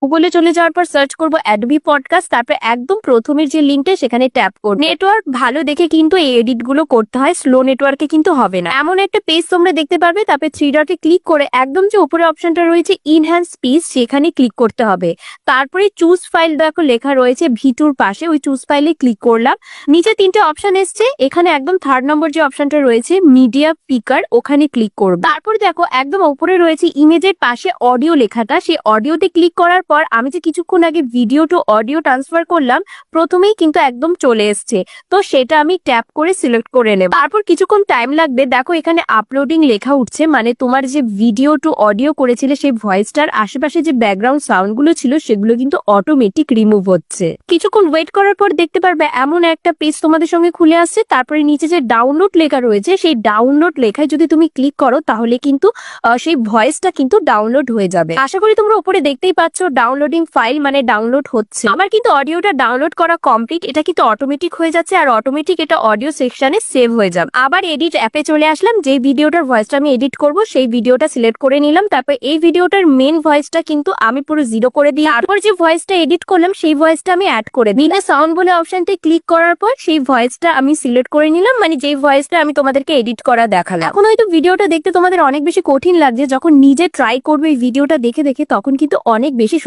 গুগলে চলে যাওয়ার পর সার্চ করব অ্যাডোবি পডকাস্ট, তারপরে একদম প্রথমের যে লিঙ্কটা সেখানে ট্যাপ করব। নেটওয়ার্ক ভালো দেখে কিন্তু এই এডিট গুলো করতে হয়, স্লো নেটওয়ার্কে কিন্তু হবে না। এমন একটা পেজ তোমরা দেখতে পারবে, তারপরে থ্রি ডটে ক্লিক করে একদম যে উপরে অপশনটা রয়েছে ইনহ্যান্স স্পিচ সেখানে ক্লিক করতে হবে। তারপরে চুজ ফাইল দেখো লেখা রয়েছে ভিটুর পাশে, ওই চুজ ফাইলে ক্লিক করলাম। নিচে তিনটে অপশন এসছে, এখানে একদম থার্ড নম্বর যে অপশনটা রয়েছে মিডিয়া পিকার, ওখানে ক্লিক করব। তারপর দেখো একদম উপরে রয়েছে ইমেজের পাশে অডিও লেখাটা, সেই অডিওতে ক্লিক করার পর আমি যে কিছুক্ষণ আগে ভিডিও টু অডিও ট্রান্সফার করলাম প্রথমেই কিন্তু একদম চলে এসছে, তো সেটা আমি ট্যাপ করে সিলেক্ট করে নেব। তারপর কিছুক্ষণ টাইম লাগবে, দেখো এখানে আপলোডিং লেখা উঠছে, মানে তোমার যে ভিডিও টু অডিও করেছিলে সেই ভয়েসটার আশেপাশে যে ব্যাকগ্রাউন্ড সাউন্ড গুলো ছিল সেগুলো কিন্তু অটোমেটিক রিমুভ হচ্ছে। কিছুক্ষণ ওয়েট করার পর দেখতে পারবে এমন একটা পেজ তোমাদের সঙ্গে খুলে আসছে। তারপরে নিচে যে ডাউনলোড লেখা রয়েছে সেই ডাউনলোড লেখায় যদি তুমি ক্লিক করো তাহলে কিন্তু সেই ভয়েসটা কিন্তু ডাউনলোড হয়ে যাবে। আশা করি তোমরা উপরে দেখতেই পাচ্ছ ডাউনলোডিং ফাইল, মানে ডাউনলোড হচ্ছে। আমার কিন্তু অডিওটা ডাউনলোড করা কমপ্লিট, এটা কিন্তু অটোমেটিক হয়ে যাচ্ছে আর অটোমেটিক এটা অডিও সেকশনে সেভ হয়ে যাবে। আবার এডিট অ্যাপে চলে আসলাম, যে ভিডিওটার ভয়েসটা আমি এডিট করব সেই ভিডিওটা সিলেক্ট করে নিলাম। তারপর এই ভিডিওটার মেন ভয়েসটা কিন্তু আমি পুরো জিরো করে দিই, তারপর যে ভয়েসটা এডিট করলাম সেই ভয়েসটা আমি অ্যাড করে দিই। সাউন্ড বলে অপশনটি ক্লিক করার পর সেই ভয়েসটা আমি সিলেক্ট করে নিলাম, মানে যেই ভয়েসটা আমি তোমাদেরকে এডিট করা দেখালাম। এখন হয়তো ভিডিওটা দেখতে তোমাদের অনেক বেশি কঠিন লাগছে, যখন নিজে ট্রাই করবে এই ভিডিওটা দেখে দেখে তখন কিন্তু অনেক বেশি